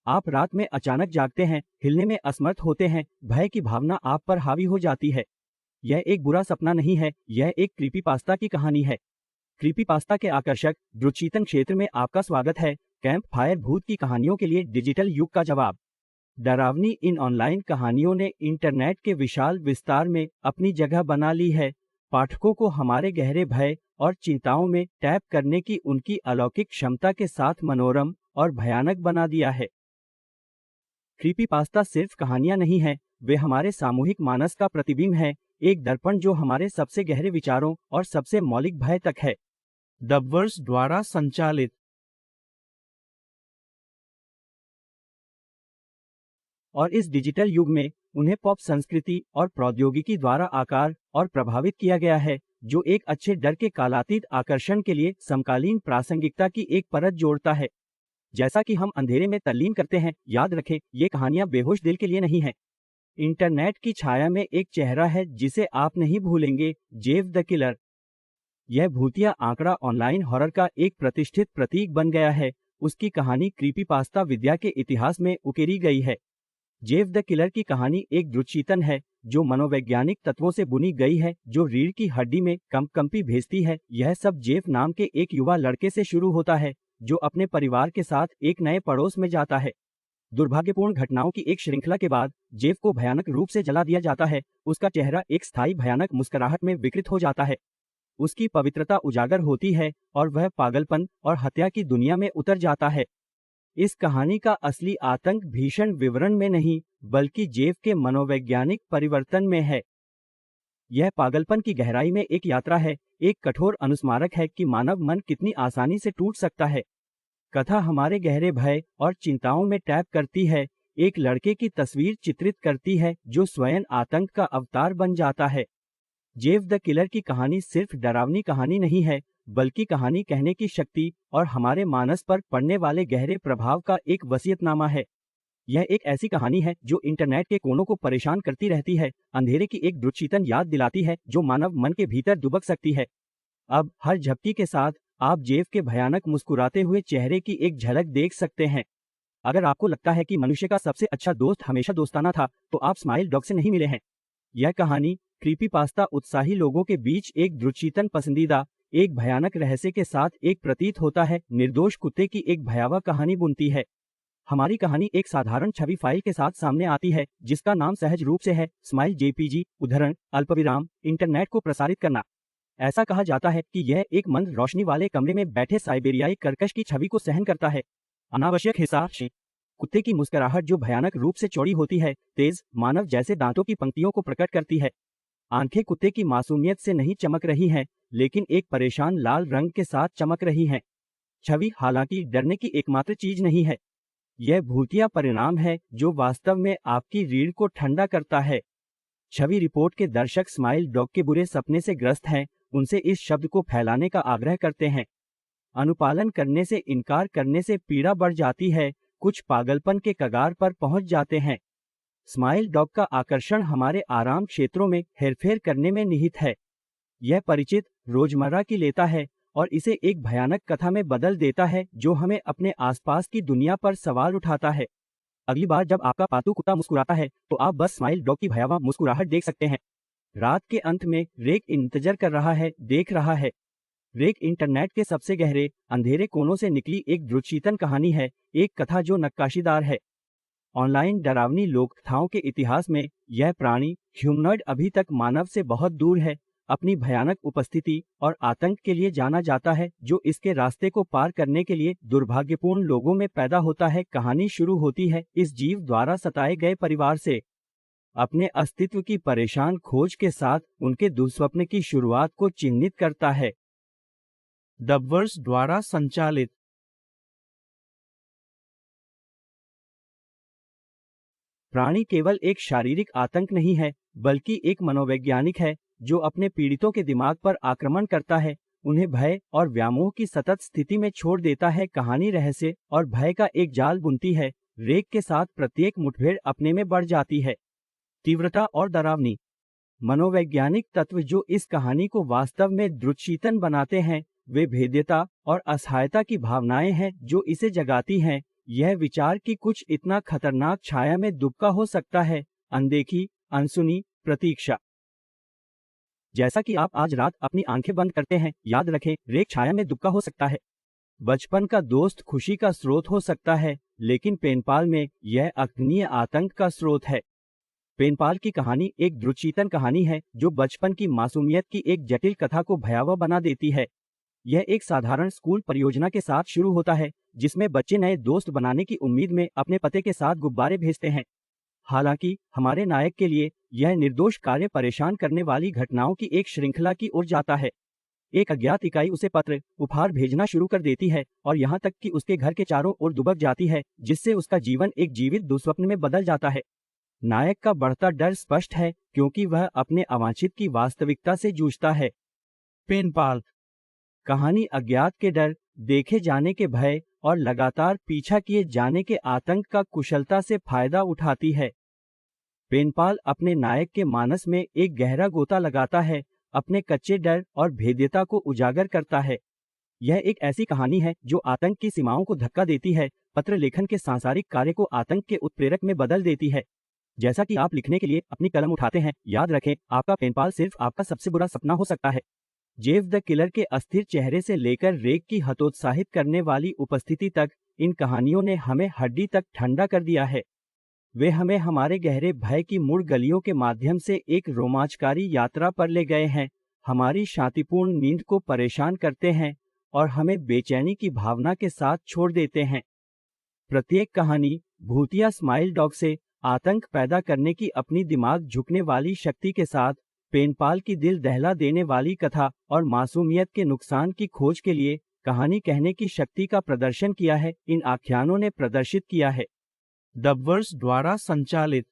आप रात में अचानक जागते हैं, हिलने में असमर्थ होते हैं, भय की भावना आप पर हावी हो जाती है। यह एक बुरा सपना नहीं है, यह एक क्रीपीपास्ता की कहानी है। क्रीपीपास्ता के आकर्षक रुचितन क्षेत्र में आपका स्वागत है। कैंप फायर भूत की कहानियों के लिए डिजिटल युग का जवाब। डरावनी इन ऑनलाइन कहानियों ने इंटरनेट के विशाल विस्तार में अपनी जगह बना ली है। पाठकों को हमारे गहरे भय और चिंताओं में टैप करने की उनकी अलौकिक क्षमता के साथ मनोरम और भयानक बना दिया है। क्रीपीपास्ता सिर्फ कहानियां नहीं है, वे हमारे सामूहिक मानस का प्रतिबिंब है, एक दर्पण जो हमारे सबसे गहरे विचारों और सबसे मौलिक भय तक है। डबवर्स द्वारा संचालित। और इस डिजिटल युग में उन्हें पॉप संस्कृति और प्रौद्योगिकी द्वारा आकार और प्रभावित किया गया है, जो एक अच्छे डर के कालातीत आकर्षण के लिए समकालीन प्रासंगिकता की एक परत जोड़ता है। जैसा कि हम अंधेरे में तल्लीन करते हैं, याद रखें, ये कहानियां बेहोश दिल के लिए नहीं हैं। इंटरनेट की छाया में एक चेहरा है जिसे आप नहीं भूलेंगे, जेव द किलर। यह भूतिया आंकड़ा ऑनलाइन हॉरर का एक प्रतिष्ठित प्रतीक बन गया है। उसकी कहानी क्रीपीपास्ता विद्या के इतिहास में उकेरी गई है। जेव द किलर की कहानी एक द्रुतचेतन है जो मनोवैज्ञानिक तत्वों से बुनी गई है, जो रीढ़ की हड्डी में कंपकंपी भेजती है। यह सब जेफ नाम के एक युवा लड़के से शुरू होता है, जो अपने परिवार के साथ एक नए पड़ोस में जाता है। दुर्भाग्यपूर्ण घटनाओं की एक श्रृंखला के बाद जेफ को भयानक रूप से जला दिया जाता है। उसका चेहरा एक स्थायी भयानक मुस्कुराहट में विकृत हो जाता है। उसकी पवित्रता उजागर होती है और वह पागलपन और हत्या की दुनिया में उतर जाता है। इस कहानी का असली आतंक भीषण विवरण में नहीं, बल्कि जेफ के मनोवैज्ञानिक परिवर्तन में है। यह पागलपन की गहराई में एक यात्रा है, एक कठोर अनुस्मारक है कि मानव मन कितनी आसानी से टूट सकता है। कथा हमारे गहरे भय और चिंताओं में टैप करती है, एक लड़के की तस्वीर चित्रित करती है जो स्वयं आतंक का अवतार बन जाता है। जेफ द किलर की कहानी सिर्फ डरावनी कहानी नहीं है, बल्कि कहानी कहने की शक्ति और हमारे मानस पर पड़ने वाले गहरे प्रभाव का एक वसीयतनामा है। यह एक ऐसी कहानी है जो इंटरनेट के कोनों को परेशान करती रहती है, अंधेरे की एक द्रुतचेतन याद दिलाती है जो मानव मन के भीतर दुबक सकती है। अब हर झपकी के साथ आप जेफ के भयानक मुस्कुराते हुए चेहरे की एक झलक देख सकते हैं। अगर आपको लगता है कि मनुष्य का सबसे अच्छा दोस्त हमेशा दोस्ताना था, तो आप स्माइल डॉग से नहीं मिले हैं। यह कहानी क्रीपीपास्ता उत्साही लोगों के बीच एक द्रुतचेतन पसंदीदा, एक भयानक रहस्य के साथ एक प्रतीत होता है निर्दोष कुत्ते की एक भयावह कहानी बुनती है। हमारी कहानी एक साधारण छवि फाइल के साथ सामने आती है, जिसका नाम सहज रूप से है स्माइल जेपीजी, उद्धरण अल्पविराम इंटरनेट को प्रसारित करना। ऐसा कहा जाता है कि यह एक मंद रोशनी वाले कमरे में बैठे साइबेरियाई कर्कश की छवि को सहन करता है। अनावश्यक हिस्सा। कुत्ते की मुस्कुराहट जो भयानक रूप से चौड़ी होती है, तेज मानव जैसे दांतों की पंक्तियों को प्रकट करती है। आंखें कुत्ते की मासूमियत से नहीं चमक रही हैं, लेकिन एक परेशान लाल रंग के साथ चमक रही हैं। छवि हालांकि डरने की एकमात्र चीज नहीं है, यह भूतिया परिणाम है जो वास्तव में आपकी रीढ़ को ठंडा करता है। छवि रिपोर्ट के दर्शक स्माइल डॉग के बुरे सपने से ग्रस्त हैं, उनसे इस शब्द को फैलाने का आग्रह करते हैं। अनुपालन करने से इनकार करने से पीड़ा बढ़ जाती है, कुछ पागलपन के कगार पर पहुंच जाते हैं। स्माइल डॉग का आकर्षण हमारे आराम क्षेत्रों में हेरफेर करने में निहित है। यह परिचित रोजमर्रा की लेता है और इसे एक भयानक कथा में बदल देता है जो हमें अपने आसपास की दुनिया पर सवाल उठाता है। अगली बार जब आपका पालतू कुत्ता मुस्कुराता है, तो आप बस स्माइल डॉग की भयावह मुस्कुराहट देख सकते हैं। रात के अंत में रेक इंतजार कर रहा है, देख रहा है। रेक इंटरनेट के सबसे गहरे अंधेरे कोनों से निकली एक द्रुतचेतन कहानी है, एक कथा जो नक्काशीदार है। ऑनलाइन डरावनी लोककथाओं के इतिहास में यह प्राणी ह्यूमनॉइड अभी तक मानव से बहुत दूर है, अपनी भयानक उपस्थिति और आतंक के लिए जाना जाता है जो इसके रास्ते को पार करने के लिए दुर्भाग्यपूर्ण लोगों में पैदा होता है। कहानी शुरू होती है इस जीव द्वारा सताए गए परिवार से। अपने अस्तित्व की परेशान खोज के साथ उनके दुस्वप्न की शुरुआत को चिन्हित करता है। डबवर्स द्वारा संचालित। प्राणी केवल एक शारीरिक आतंक नहीं है, बल्कि एक मनोवैज्ञानिक है जो अपने पीड़ितों के दिमाग पर आक्रमण करता है, उन्हें भय और व्यामोह की सतत स्थिति में छोड़ देता है। कहानी रहस्य और भय का एक जाल बुनती है, रेक के साथ प्रत्येक मुठभेड़ अपने में बढ़ जाती है। तीव्रता और डरावनी मनोवैज्ञानिक तत्व जो इस कहानी को वास्तव में द्रुतचेतन बनाते हैं, वे भेद्यता और असहायता की भावनाएं हैं जो इसे जगाती हैं। यह विचार कि कुछ इतना खतरनाक छाया में दुबका हो सकता है, अनदेखी, अनसुनी, प्रतीक्षा। जैसा कि आप आज रात अपनी आंखें बंद करते हैं, याद रखें, रेख छाया में दुबका हो सकता है। बचपन का दोस्त खुशी का स्रोत हो सकता है, लेकिन पेनपाल में यह अग्निय आतंक का स्रोत है। पेनपाल की कहानी एक द्रुचीतन कहानी है जो बचपन की मासूमियत की एक जटिल कथा को भयावह बना देती है। यह एक साधारण स्कूल परियोजना के साथ शुरू होता है, जिसमें बच्चे नए दोस्त बनाने की उम्मीद में अपने पते के साथ गुब्बारे भेजते हैं। हालांकि हमारे नायक के लिए यह निर्दोष कार्य परेशान करने वाली घटनाओं की एक श्रृंखला की ओर जाता है। एक अज्ञात इकाई उसे पत्र, उपहार भेजना शुरू कर देती है और यहाँ तक कि उसके घर के चारों ओर दुबक जाती है, जिससे उसका जीवन एक जीवित दुस्वप्न में बदल जाता है। नायक का बढ़ता डर स्पष्ट है, क्योंकि वह अपने अवांछित की वास्तविकता से जूझता है। पेनपाल कहानी अज्ञात के डर, देखे जाने के भय और लगातार पीछा किए जाने के आतंक का कुशलता से फायदा उठाती है। पेनपाल अपने नायक के मानस में एक गहरा गोता लगाता है, अपने कच्चे डर और भेद्यता को उजागर करता है। यह एक ऐसी कहानी है जो आतंक की सीमाओं को धक्का देती है, पत्र लेखन के सांसारिक कार्य को आतंक के उत्प्रेरक में बदल देती है। जैसा कि आप लिखने के लिए अपनी कलम उठाते हैं, याद रखें, आपका पेनपाल सिर्फ आपका सबसे बुरा सपना हो सकता है। जेफ द किलर के अस्थिर चेहरे से लेकर रेक की हतोत्साहित करने वाली उपस्थिति तक, इन कहानियों ने हमें हड्डी तक ठंडा कर दिया है। वे हमें हमारे गहरे भय की मुड़ गलियों के माध्यम से एक रोमांचकारी यात्रा पर ले गए हैं, हमारी शांतिपूर्ण नींद को परेशान करते हैं और हमें बेचैनी की भावना के साथ छोड़ देते हैं। प्रत्येक कहानी भूतिया स्माइल डॉग से आतंक पैदा करने की अपनी दिमाग झुकने वाली शक्ति के साथ, पेनपाल की दिल दहला देने वाली कथा और मासूमियत के नुकसान की खोज के लिए कहानी कहने की शक्ति का प्रदर्शन किया है। इन आख्यानों ने प्रदर्शित किया है। डबवर्स द्वारा संचालित।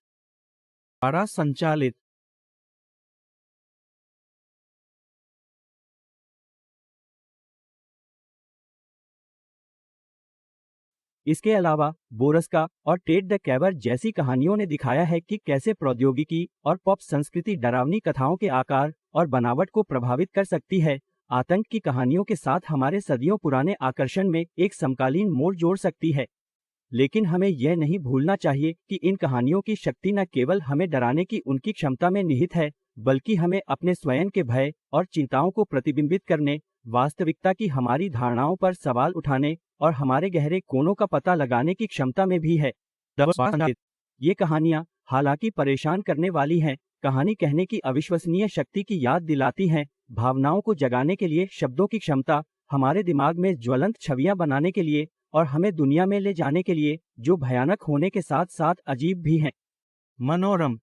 इसके अलावा बोरस्का और टेड द कैवर जैसी कहानियों ने दिखाया है कि कैसे प्रौद्योगिकी और पॉप संस्कृति डरावनी कथाओं के आकार और बनावट को प्रभावित कर सकती है। आतंक की कहानियों के साथ हमारे सदियों पुराने आकर्षण में एक समकालीन मोड़ जोड़ सकती है। लेकिन हमें यह नहीं भूलना चाहिए कि इन कहानियों की शक्ति न केवल हमें डराने की उनकी क्षमता में निहित है, बल्कि हमें अपने स्वयं के भय और चिंताओं को प्रतिबिंबित करने, वास्तविकता की हमारी धारणाओं पर सवाल उठाने और हमारे गहरे कोनों का पता लगाने की क्षमता में भी है। ये कहानियां, हालांकि परेशान करने वाली हैं, कहानी कहने की अविश्वसनीय शक्ति की याद दिलाती हैं, भावनाओं को जगाने के लिए शब्दों की क्षमता, हमारे दिमाग में ज्वलंत छवियां बनाने के लिए और हमें दुनिया में ले जाने के लिए, जो भयानक होने के साथ साथ अजीब भी हैं। मनोरम।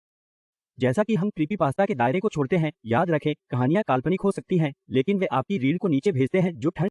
जैसा कि हम क्रीपीपास्ता के दायरे को छोड़ते हैं, याद रखें, कहानियां काल्पनिक हो सकती हैं, लेकिन वे आपकी रीढ़ को नीचे भेजते हैं जो ठंड